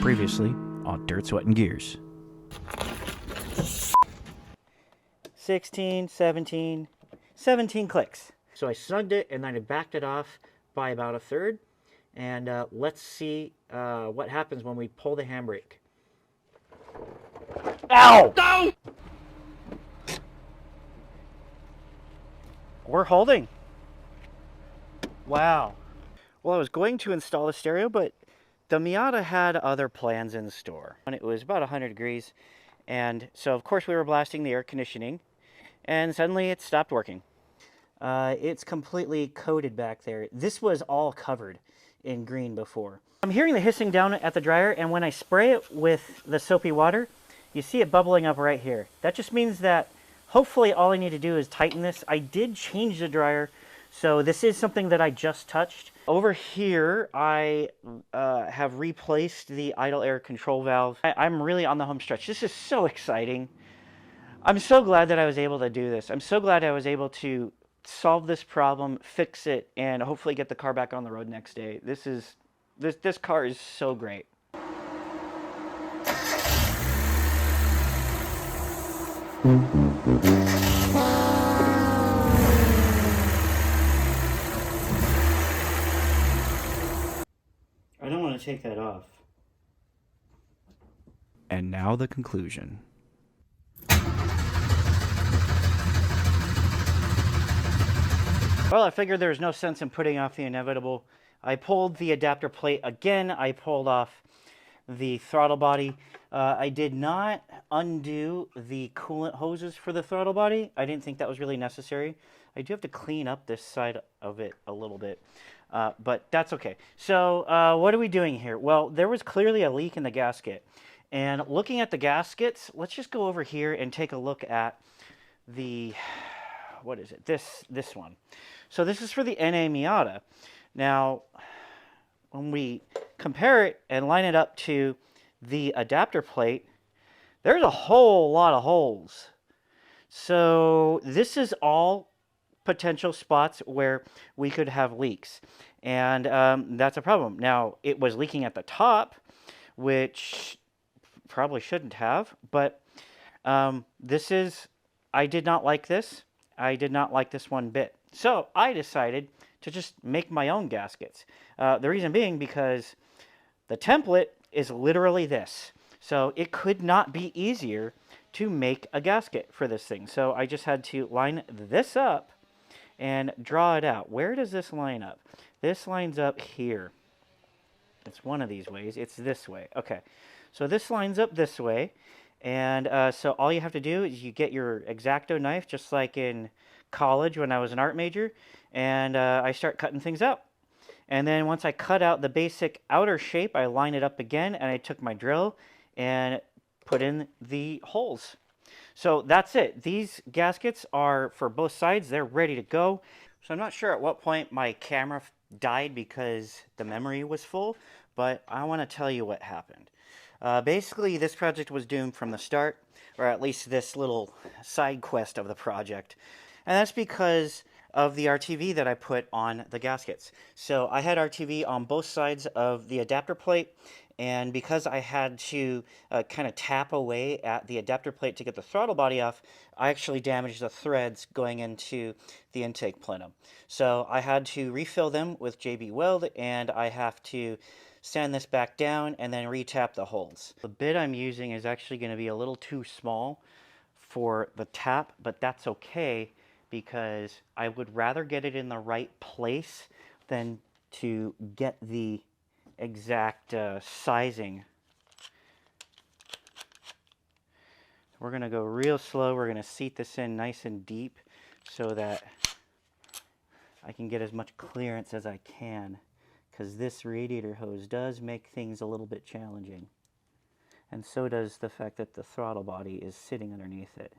Previously on Dirt, Sweat, and Gears. 16, 17, 17 clicks. So I snugged it and then I backed it off by about a third. And let's see what happens when we pull the handbrake. Ow! No! We're holding. Wow. Well, I was going to install a stereo, but the Miata had other plans in store. And it was about 100 degrees. And so, of course, we were blasting the air conditioning. And suddenly it stopped working. It's completely coated back there. This was all covered in green before. I'm hearing the hissing down at the dryer, and when I spray it with the soapy water, you see it bubbling up right here. That just means that hopefully all I need to do is tighten this. I did change the dryer, so this is something that I just touched. Over here, I have replaced the idle air control valve. I'm really on the home stretch. This is so exciting. I'm so glad that I was able to do this. I'm so glad I was able to solve this problem, fix it, and hopefully get the car back on the road next day. This car is so great. I don't want to take that off. And now the conclusion. Well, I figured there was no sense in putting off the inevitable. I pulled the adapter plate again. I pulled off the throttle body. I did not undo the coolant hoses for the throttle body. I didn't think that was really necessary. I do have to clean up this side of it a little bit, but that's okay. So what are we doing here? Well, there was clearly a leak in the gasket. And looking at the gaskets, let's just go over here and take a look at the, what is it? This one. So this is for the NA Miata. Now, when we compare it and line it up to the adapter plate, there's a whole lot of holes. So this is all potential spots where we could have leaks. And that's a problem. Now, it was leaking at the top, which probably shouldn't have. But I did not like this. I did not like this one bit. So I decided to just make my own gaskets. The reason being because the template is literally this. So it could not be easier to make a gasket for this thing. So I just had to line this up and draw it out. Where does this line up? This lines up here. It's one of these ways. It's this way. Okay. So this lines up this way. And so all you have to do is you get your X-Acto knife, just like in college when I was an art major, and I start cutting things out. And then once I cut out the basic outer shape, I line it up again, and I took my drill and put in the holes. So that's it. These gaskets are for both sides. They're ready to go. So I'm not sure at what point my camera died because the memory was full, but I want to tell you what happened. Basically, this project was doomed from the start, or at least this little side quest of the project. And that's because of the RTV that I put on the gaskets. So I had RTV on both sides of the adapter plate, and because I had to kind of tap away at the adapter plate to get the throttle body off, I actually damaged the threads going into the intake plenum. So I had to refill them with JB Weld, and I have to sand this back down and then retap the holes. The bit I'm using is actually going to be a little too small for the tap, but that's okay because I would rather get it in the right place than to get the exact sizing. We're going to go real slow. We're going to seat this in nice and deep so that I can get as much clearance as I can, because this radiator hose does make things a little bit challenging. And so does the fact that the throttle body is sitting underneath it.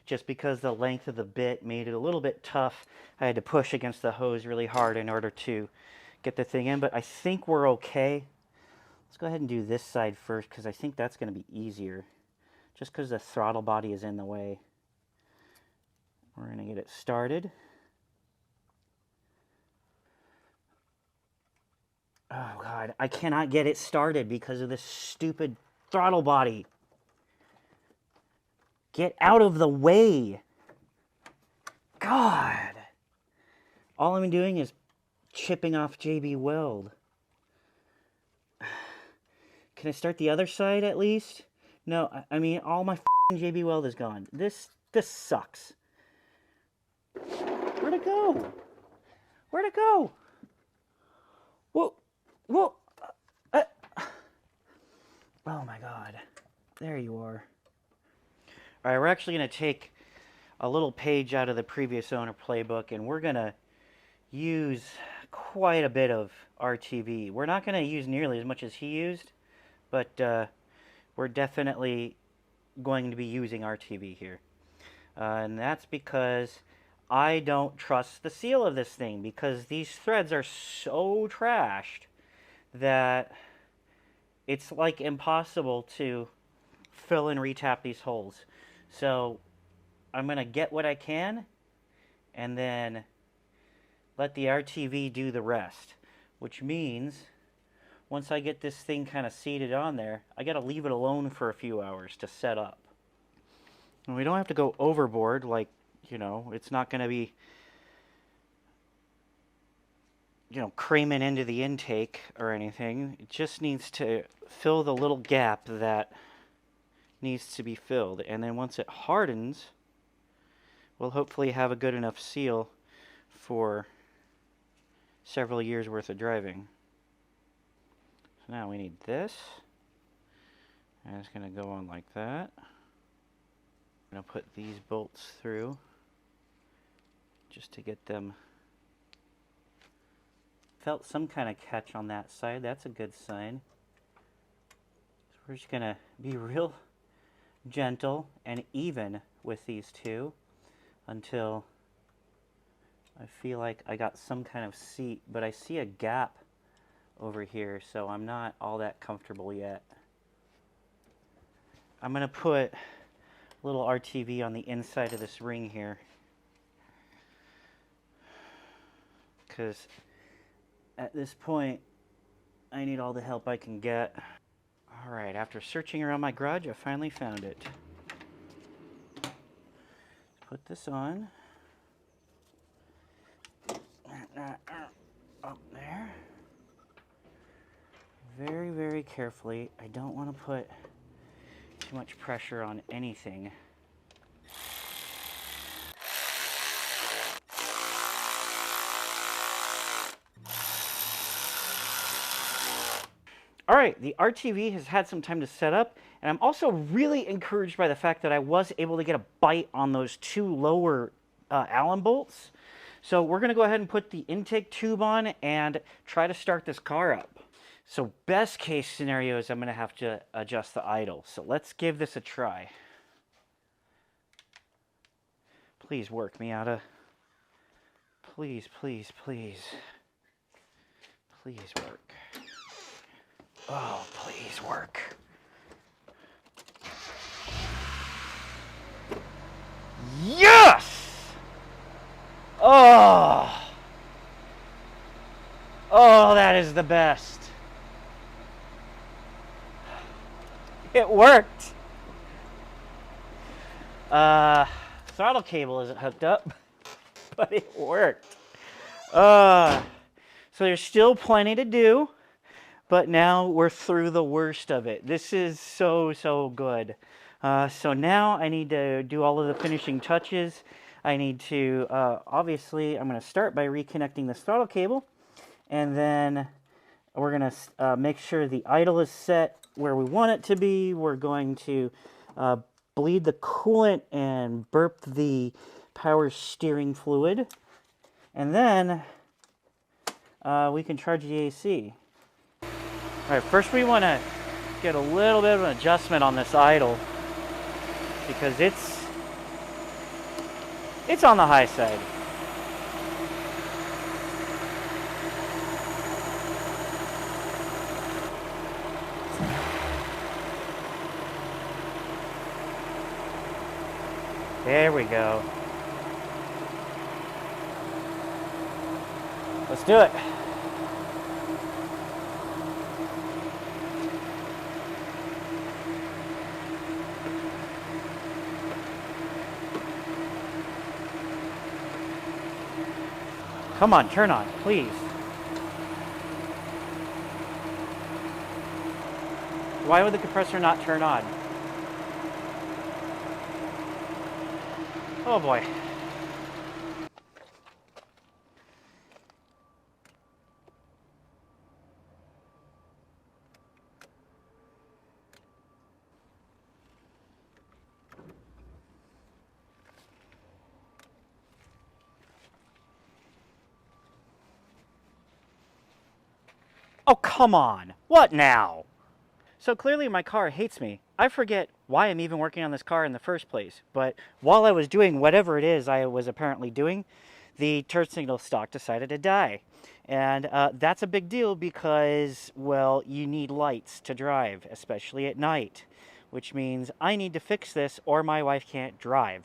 Just because the length of the bit made it a little bit tough, I had to push against the hose really hard in order to get the thing in, but I think we're okay. Let's go ahead and do this side first because I think that's going to be easier. Just because the throttle body is in the way. We're going to get it started. Oh God, I cannot get it started because of this stupid throttle body. Get out of the way. God. All I'm doing is chipping off JB Weld. Can I start the other side at least? No, I mean, all my JB Weld is gone. This sucks. Where'd it go? Where'd it go? Whoa, whoa. Oh my God. There you are. All right, we're actually going to take a little page out of the previous owner playbook, and we're going to use quite a bit of RTV. We're not going to use nearly as much as he used, but we're definitely going to be using RTV here. And that's because I don't trust the seal of this thing, because these threads are so trashed that it's like impossible to fill and retap these holes. So I'm going to get what I can and then let the RTV do the rest, which means once I get this thing kind of seated on there, I got to leave it alone for a few hours to set up. And we don't have to go overboard, like, you know, it's not going to be, you know, creaming into the intake or anything. It just needs to fill the little gap that needs to be filled. And then once it hardens, we'll hopefully have a good enough seal for several years worth of driving. So now we need this. And it's going to go on like that. I'm going to put these bolts through just to get them. Felt some kind of catch on that side. That's a good sign. So we're just going to be real gentle and even with these two until I feel like I got some kind of seat, but I see a gap over here, so I'm not all that comfortable yet. I'm going to put a little RTV on the inside of this ring here, because at this point I need all the help I can get. Alright, after searching around my garage, I finally found it. Put this on. Up there. Very, very carefully. I don't want to put too much pressure on anything. All right, the RTV has had some time to set up, and I'm also really encouraged by the fact that I was able to get a bite on those two lower Allen bolts. So we're going to go ahead and put the intake tube on and try to start this car up. So best case scenario is I'm going to have to adjust the idle. So let's give this a try. Please work, Miata. Please, please, please. Please work. Oh, please work. Yes! Oh! Oh, that is the best. It worked. Throttle cable isn't hooked up, but it worked. So there's still plenty to do. But now we're through the worst of it. This is so good. So now I need to do all of the finishing touches. I need to, obviously, I'm going to start by reconnecting the throttle cable. And then we're going to make sure the idle is set where we want it to be. We're going to bleed the coolant and burp the power steering fluid. And then we can charge the AC. All right, first we want to get a little bit of an adjustment on this idle because it's on the high side. There we go. Let's do it. Come on, turn on, please. Why would the compressor not turn on? Oh boy. Oh, come on. What now? So clearly my car hates me. I forget why I'm even working on this car in the first place, but while I was doing whatever it is I was apparently doing, the turn signal stock decided to die. And that's a big deal because, well, you need lights to drive, especially at night, which means I need to fix this or my wife can't drive.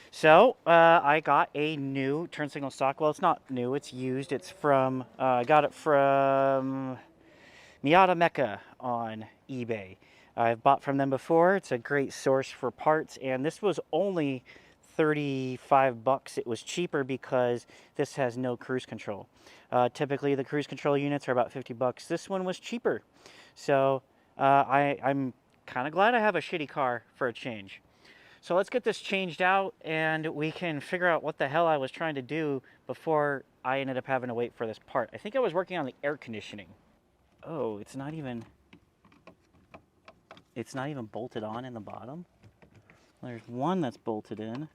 So I got a new turn signal stock. Well, it's not new, it's used. It's from, I got it from Miata Mecca on eBay. I've bought from them before. It's a great source for parts, and this was only 35 bucks. It was cheaper because this has no cruise control. Typically, the cruise control units are about 50 bucks. This one was cheaper. So I'm kind of glad I have a shitty car for a change. So let's get this changed out, and we can figure out what the hell I was trying to do before I ended up having to wait for this part. I think I was working on the air conditioning. Oh, it's not even bolted on in the bottom. There's one that's bolted in.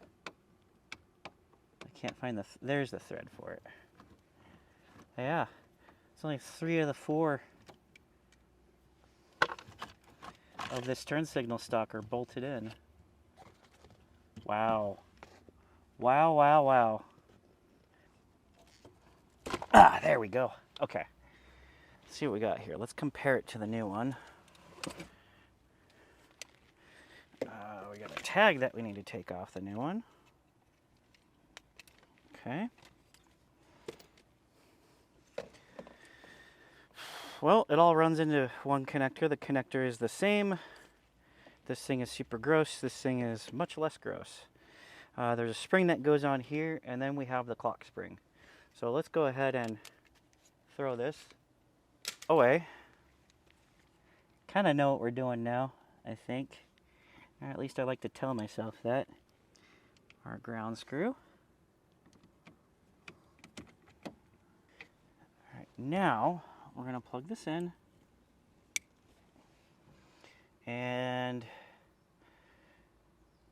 I can't find there's the thread for it. Yeah, it's only 3 of the 4 of this turn signal stock are bolted in. Wow. Wow, wow, wow. Ah, there we go. Okay. Let's see what we got here. Let's compare it to the new one. We got a tag that we need to take off the new one. Okay. Well, it all runs into one connector. The connector is the same. This thing is super gross. This thing is much less gross. There's a spring that goes on here, and then we have the clock spring. So let's go ahead and throw this away. Kind of know what we're doing now, I think. Or at least I like to tell myself that. Our ground screw. All right, now we're going to plug this in. And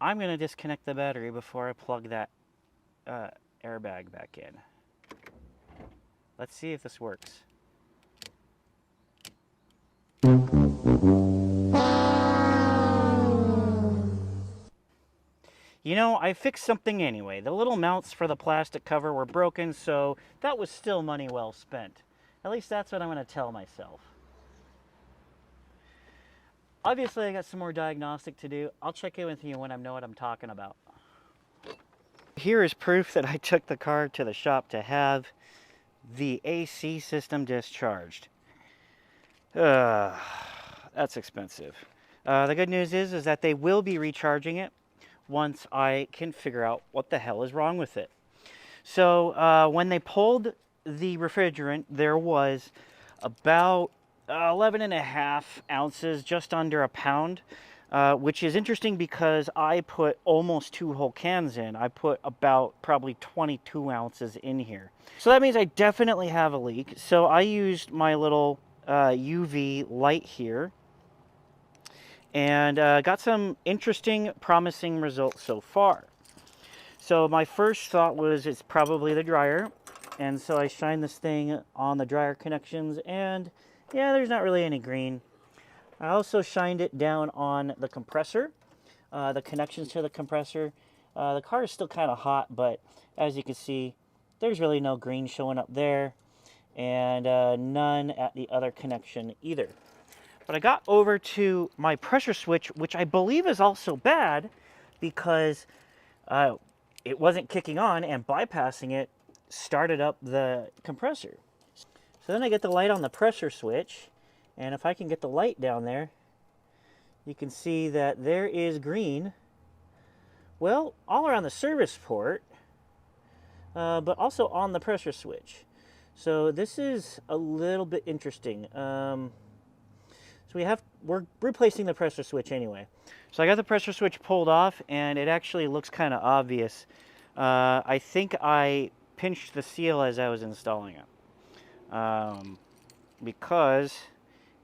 I'm going to disconnect the battery before I plug that airbag back in. Let's see if this works. You know, I fixed something anyway. The little mounts for the plastic cover were broken, so that was still money well spent. At least that's what I'm going to tell myself. Obviously, I got some more diagnostic to do. I'll check in with you when I know what I'm talking about. Here is proof that I took the car to the shop to have the AC system discharged. That's expensive. The good news is that they will be recharging it once I can figure out what the hell is wrong with it. So when they pulled the refrigerant, there was about 11.5 ounces, just under a pound, which is interesting because I put almost 2 whole cans in. I put about probably 22 ounces in here. So that means I definitely have a leak. So I used my little UV light here and got some interesting, promising results so far. So my first thought was it's probably the dryer. And so I shined this thing on the dryer connections, and yeah, there's not really any green. I also shined it down on the compressor, the connections to the compressor. The car is still kind of hot, but as you can see, there's really no green showing up there, and none at the other connection either. But I got over to my pressure switch, which I believe is also bad, because it wasn't kicking on, and bypassing it started up the compressor. So then I get the light on the pressure switch, and if I can get the light down there, you can see that there is green, well, all around the service port, but also on the pressure switch. So this is a little bit interesting. So we're replacing the pressure switch anyway. So I got the pressure switch pulled off, and it actually looks kind of obvious. I think I pinched the seal as I was installing it. Because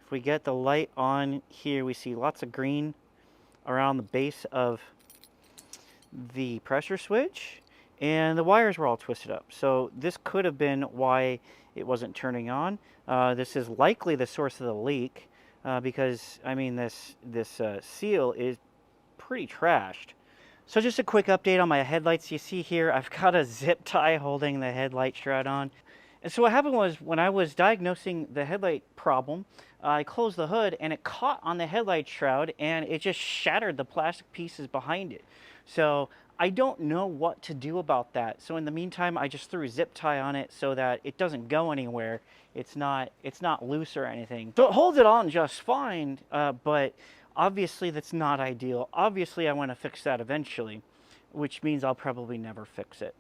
if we get the light on here, we see lots of green around the base of the pressure switch, and the wires were all twisted up. So this could have been why it wasn't turning on. This is likely the source of the leak, because I mean this seal is pretty trashed. So just a quick update on my headlights. You see here I've got a zip tie holding the headlight shroud on. And so what happened was, when I was diagnosing the headlight problem, I closed the hood and it caught on the headlight shroud, and it just shattered the plastic pieces behind it. So I don't know what to do about that. So in the meantime, I just threw a zip tie on it so that it doesn't go anywhere. It's not loose or anything. So it holds it on just fine, but obviously that's not ideal. Obviously I want to fix that eventually, which means I'll probably never fix it.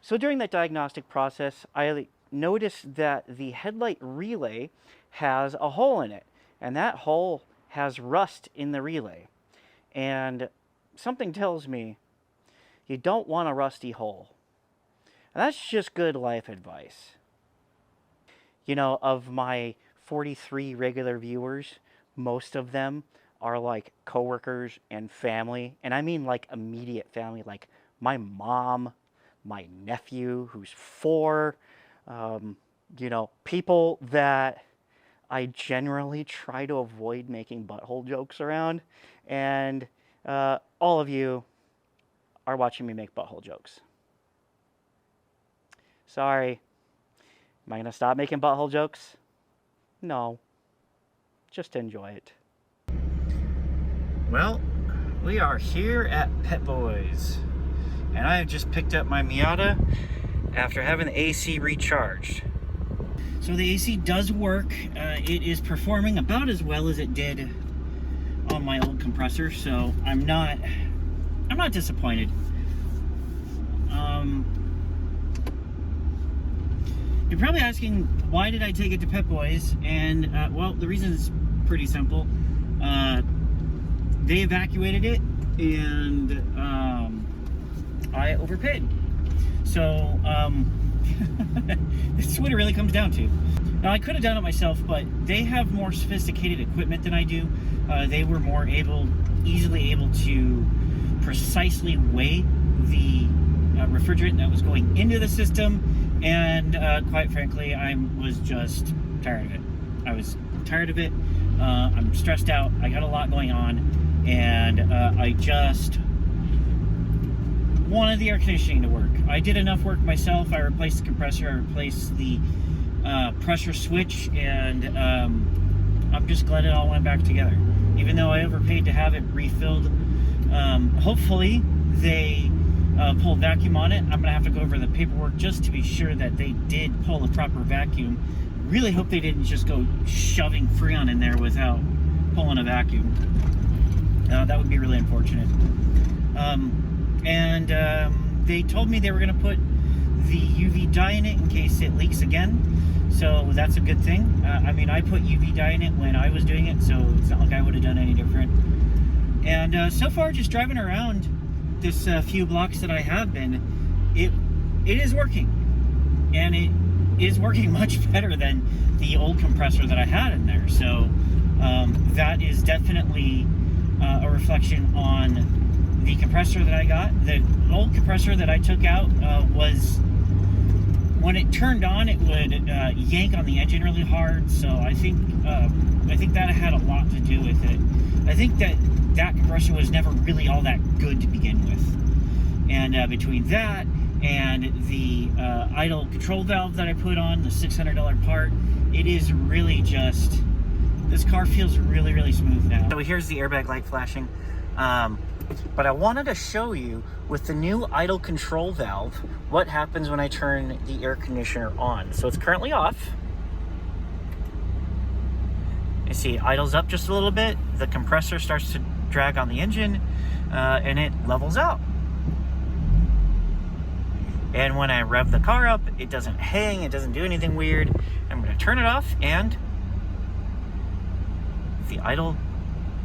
So during that diagnostic process, I noticed that the headlight relay has a hole in it, and that hole has rust in the relay. And something tells me you don't want a rusty hole. And that's just good life advice. You know, of my 43 regular viewers, most of them are like coworkers and family, and I mean like immediate family, like my mom, my nephew who's 4, you know, people that I generally try to avoid making butthole jokes around, and all of you are watching me make butthole jokes. Sorry. Am I going to stop making butthole jokes? No. Just enjoy it. Well, we are here at Pet Boys, and I have just picked up my Miata after having the AC recharged. So the AC does work. It is performing about as well as it did on my old compressor, so I'm not disappointed. You're probably asking, why did I take it to Pet Boys? And well, the reason is pretty simple. They evacuated it, and I overpaid. So this is what it really comes down to. Now, I could have done it myself, but they have more sophisticated equipment than I do. They were more easily able to precisely weigh the refrigerant that was going into the system, and quite frankly, I was just tired of it. I was tired of it. I'm stressed out. I got a lot going on, and I just wanted the air conditioning to work. I did enough work myself. I replaced the compressor, I replaced the pressure switch, and I'm just glad it all went back together. Even though I overpaid to have it refilled, hopefully they pulled vacuum on it. I'm gonna have to go over the paperwork just to be sure that they did pull the proper vacuum. Really hope they didn't just go shoving Freon in there without pulling a vacuum. That would be really unfortunate. They told me they were gonna put the UV dye in it in case it leaks again. So that's a good thing. I mean, I put UV dye in it when I was doing it, so it's not like I would have done any different. And so far, just driving around this few blocks that I have been, it is working. And it is working much better than the old compressor that I had in there. So that is definitely a reflection on the compressor that I got. The old compressor that I took out was, when it turned on, it would yank on the engine really hard. So I think that had a lot to do with it. I think that compressor was never really all that good to begin with. And between that and the idle control valve that I put on, the $600 part, it is really this car feels really, really smooth now. So here's the airbag light flashing. But I wanted to show you with the new idle control valve what happens when I turn the air conditioner on. So it's currently off. You see it idles up just a little bit, the compressor starts to drag on the engine, and it levels out. And when I rev the car up, it doesn't hang, it doesn't do anything weird. I'm going to turn it off, and the idle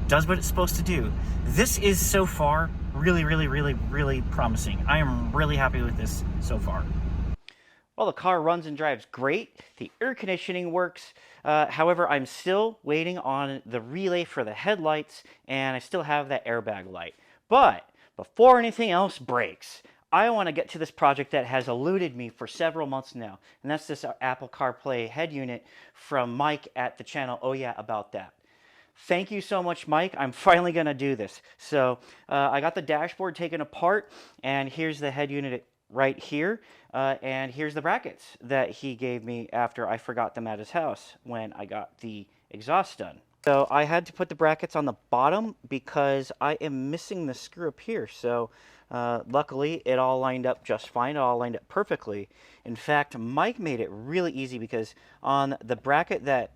does what it's supposed to do. This is so far really promising. I am really happy with this so far. Well, the car runs and drives great. The air conditioning works. However, I'm still waiting on the relay for the headlights, and I still have that airbag light. But before anything else breaks, I want to get to this project that has eluded me for several months now, and that's this Apple CarPlay head unit from Mike at the channel Oh Yeah About That. Thank you so much, Mike. I'm finally going to do this. So I got the dashboard taken apart, and here's the head unit right here. And here's the brackets that he gave me after I forgot them at his house when I got the exhaust done. So I had to put the brackets on the bottom because I am missing the screw up here. So luckily, it all lined up just fine. It all lined up perfectly. In fact, Mike made it really easy because on the bracket that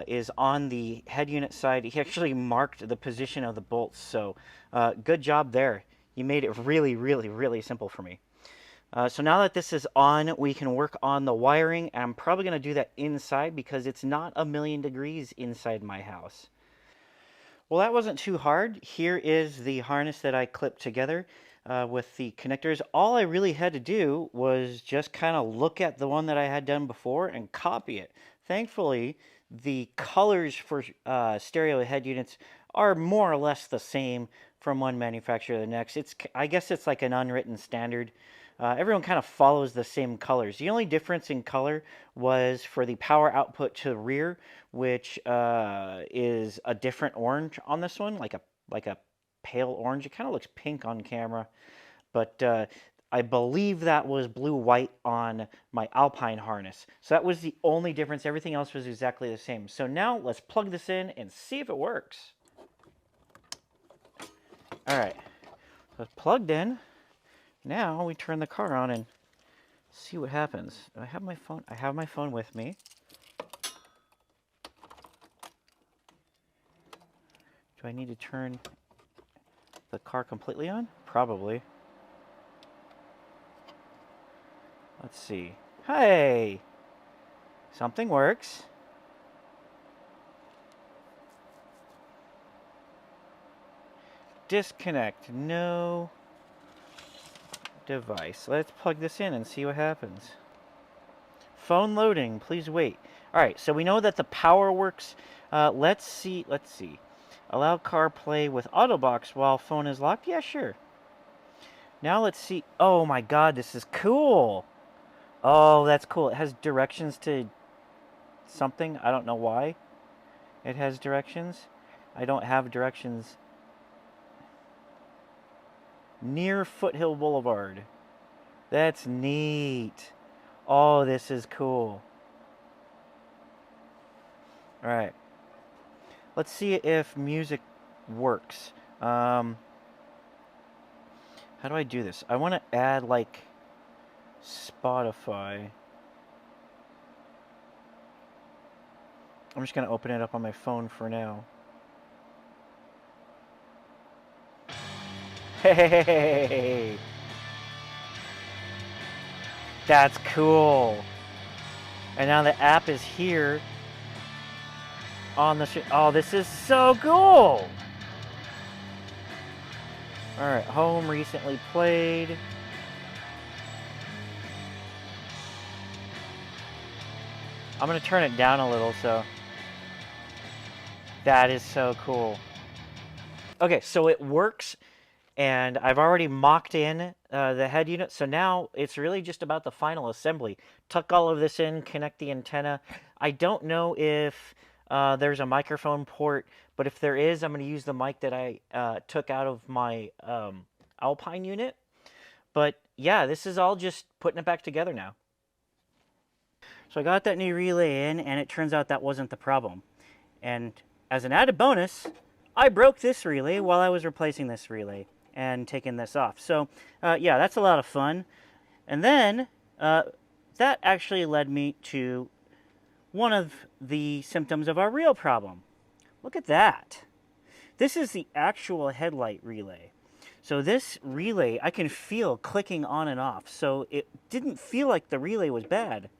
is on the head unit side, he actually marked the position of the bolts. So good job there. You made it really simple for me. So now that this is on, we can work on the wiring. And I'm probably going to do that inside because it's not a million degrees inside my house. Well, that wasn't too hard. Here is the harness that I clipped together with the connectors. All I really had to do was just kind of look at the one that I had done before and copy it. Thankfully, the colors for stereo head units are more or less the same from one manufacturer to the next. I guess it's like an unwritten standard. Everyone kind of follows the same colors. The only difference in color was for the power output to the rear, which is a different orange on this one, like a pale orange. It kind of looks pink on camera, but I believe that was blue-white on my Alpine harness. So that was the only difference. Everything else was exactly the same. So now let's plug this in and see if it works. All right, so it's plugged in. Now we turn the car on and see what happens. I have my phone. I have my phone with me. Do I need to turn the car completely on? Probably. Let's see. Hey! Something works. Disconnect. No device. Let's plug this in and see what happens. Phone loading. Please wait. All right, so we know that the power works. Let's see. Allow CarPlay with Autobox while phone is locked. Yeah, sure. Now let's see. Oh my God, this is cool. Oh, that's cool. It has directions to something. I don't know why it has directions. I don't have directions. Near Foothill Boulevard. That's neat. Oh, this is cool. All right. Let's see if music works. How do I do this? I want to add like Spotify. I'm just going to open it up on my phone for now. Hey! That's cool. And now the app is here on the oh, this is so cool. All right, home recently played. I'm going to turn it down a little so. That is so cool. Okay, so it works, and I've already mocked in the head unit, so now it's really just about the final assembly. Tuck all of this in, connect the antenna. I don't know if there's a microphone port, but if there is, I'm going to use the mic that I took out of my Alpine unit. But yeah, this is all just putting it back together now. So I got that new relay in, and it turns out that wasn't the problem. And as an added bonus, I broke this relay while I was replacing this relay and taking this off. So yeah, that's a lot of fun. And then that actually led me to one of the symptoms of our real problem. Look at that. This is the actual headlight relay. So this relay, I can feel clicking on and off. So it didn't feel like the relay was bad.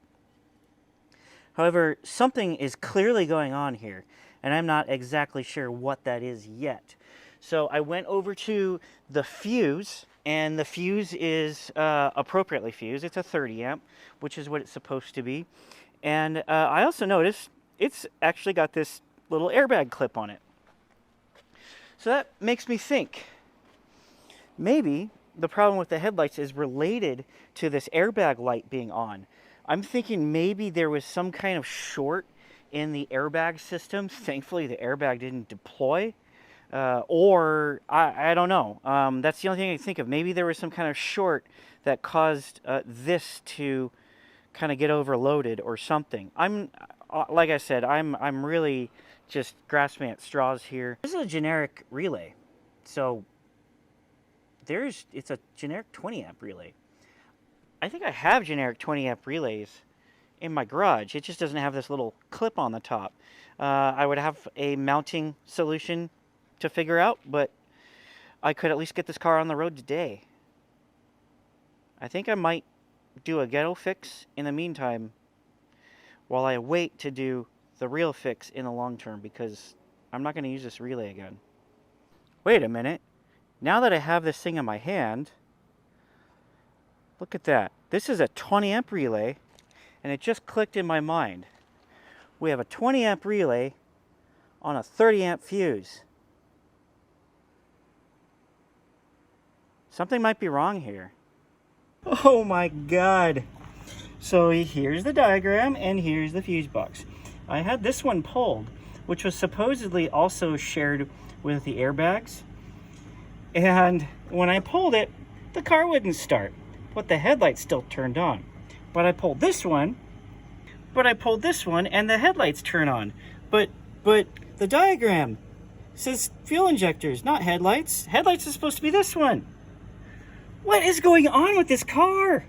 However, something is clearly going on here, and I'm not exactly sure what that is yet. So I went over to the fuse, and the fuse is appropriately fused. It's a 30 amp, which is what it's supposed to be. And I also noticed it's actually got this little airbag clip on it. So that makes me think, maybe the problem with the headlights is related to this airbag light being on. I'm thinking maybe there was some kind of short in the airbag system. Thankfully, the airbag didn't deploy. Or I don't know. That's the only thing I can think of. Maybe there was some kind of short that caused this to kind of get overloaded or something. Like I said, I'm really just grasping at straws here. This is a generic relay, so it's a generic 20 amp relay. I think I have generic 20 amp relays in my garage. It just doesn't have this little clip on the top. I would have a mounting solution to figure out, but I could at least get this car on the road today. I think I might do a ghetto fix in the meantime while I wait to do the real fix in the long term, because I'm not going to use this relay again. Wait a minute. Now that I have this thing in my hand, look at that. This is a 20 amp relay, and it just clicked in my mind. We have a 20 amp relay on a 30 amp fuse. Something might be wrong here. Oh my God. So here's the diagram, and here's the fuse box. I had this one pulled, which was supposedly also shared with the airbags. And when I pulled it, the car wouldn't start, but the headlights still turned on. But I pulled this one, and the headlights turn on. But the diagram says fuel injectors, not headlights. Headlights are supposed to be this one. What is going on with this car?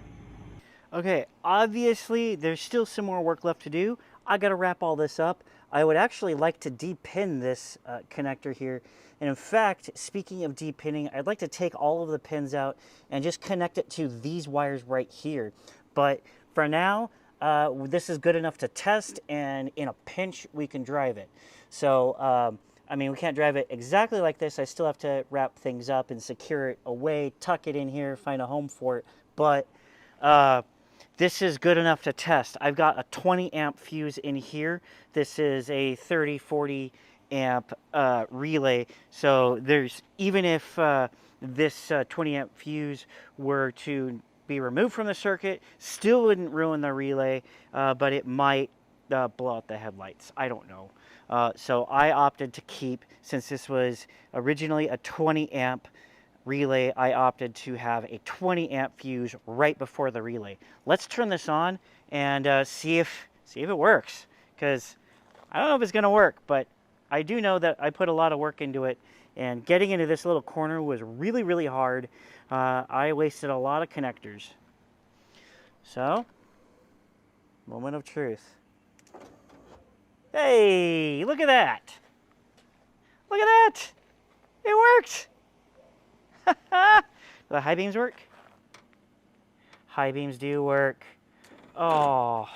Okay, obviously there's still some more work left to do. I gotta wrap all this up. I would actually like to depin this connector here. And in fact, speaking of depinning, I'd like to take all of the pins out and just connect it to these wires right here. But for now, this is good enough to test, and in a pinch, we can drive it. So, I mean, we can't drive it exactly like this. I still have to wrap things up and secure it away, tuck it in here, find a home for it. But this is good enough to test. I've got a 20 amp fuse in here. This is a 30, 40 amp relay. So there's, even if this 20 amp fuse were to be removed from the circuit, still wouldn't ruin the relay, but it might blow out the headlights. I don't know. So I opted to keep, since this was originally a 20 amp relay, I opted to have a 20 amp fuse right before the relay. Let's turn this on and see if it works, because I don't know if it's going to work, but I do know that I put a lot of work into it, and getting into this little corner was really, really hard. I wasted a lot of connectors. So, moment of truth. Hey, look at that. Look at that. It worked. Do the high beams work? High beams do work. Oh.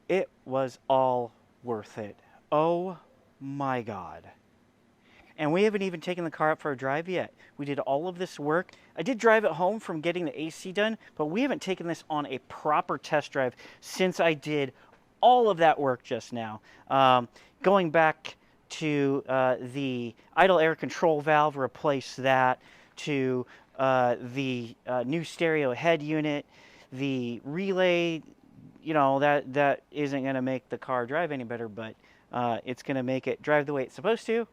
It was all worth it. Oh my God. And we haven't even taken the car out for a drive yet. We did all of this work. I did drive it home from getting the AC done, but we haven't taken this on a proper test drive since I did all of that work just now. Going back to the idle air control valve, replace that, to the new stereo head unit, the relay, you know, that isn't going to make the car drive any better, but it's going to make it drive the way it's supposed to.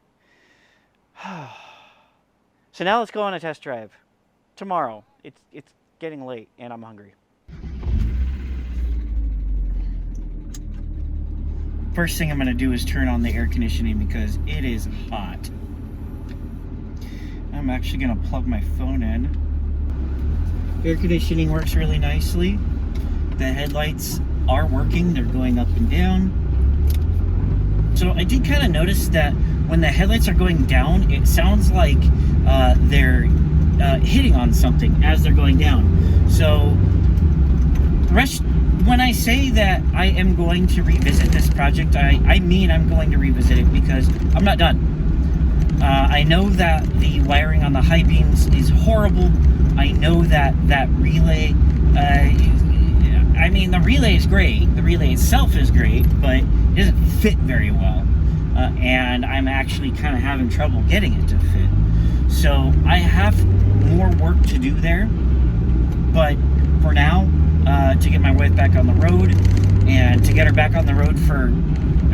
So now let's go on a test drive tomorrow. It's getting late and I'm hungry. first thing I'm going to do is turn on the air conditioning because it is hot. I'm actually going to plug my phone in. Air conditioning works really nicely. The headlights are working. They're going up and down. So I did kind of notice that when the headlights are going down, it sounds like they're hitting on something as they're going down. So when I say that I am going to revisit this project, I mean I'm going to revisit it because I'm not done. I know that the wiring on the high beams is horrible. I know that relay, I mean, the relay is great. The relay itself is great, but it doesn't fit very well. And I'm actually kind of having trouble getting it to fit. So I have more work to do there. But for now, to get my wife back on the road and to get her back on the road for,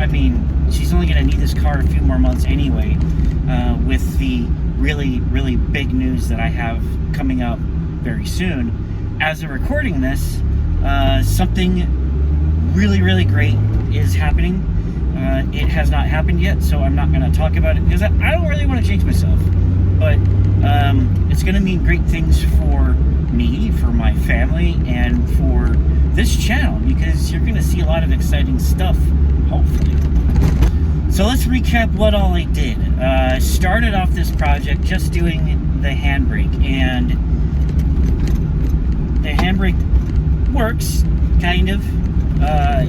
I mean, she's only going to need this car a few more months anyway, with the really, really big news that I have coming up very soon. As of recording this, something really, really great is happening. It has not happened yet, so I'm not going to talk about it because I don't really want to jinx myself. But it's going to mean great things for me, for my family, and for this channel because you're going to see a lot of exciting stuff, hopefully. So let's recap what all I did. Started off this project just doing the handbrake, and the handbrake works, kind of.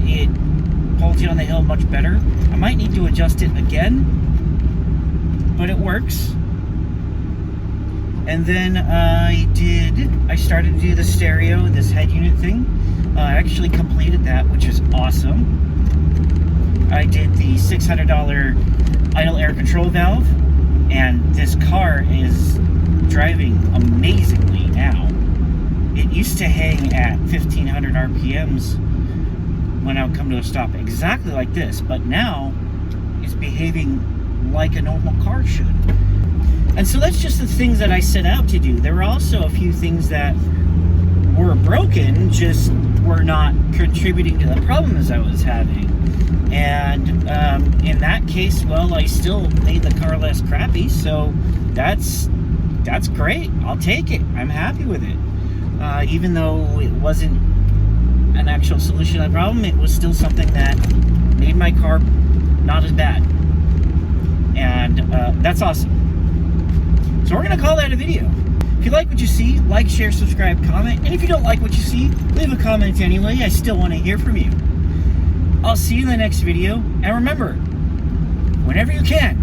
It holds you on the hill much better. I might need to adjust it again, but it works. And then I started to do the stereo, this head unit thing. I actually completed that, which is awesome. I did the $600 idle air control valve, and this car is driving amazingly now. It used to hang at 1500 RPMs when I would come to a stop exactly like this, but now it's behaving like a normal car should. And so that's just the things that I set out to do. There were also a few things that were broken, just were not contributing to the problems I was having. And in that case, well, I still made the car less crappy, so that's great. I'll take it. I'm happy with it. Even though it wasn't an actual solution to the problem, it was still something that made my car not as bad. And that's awesome. So we're going to call that a video. If you like what you see, like, share, subscribe, comment. And if you don't like what you see, leave a comment anyway. I still want to hear from you. I'll see you in the next video. And remember, whenever you can,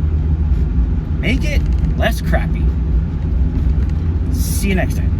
make it less crappy. See you next time.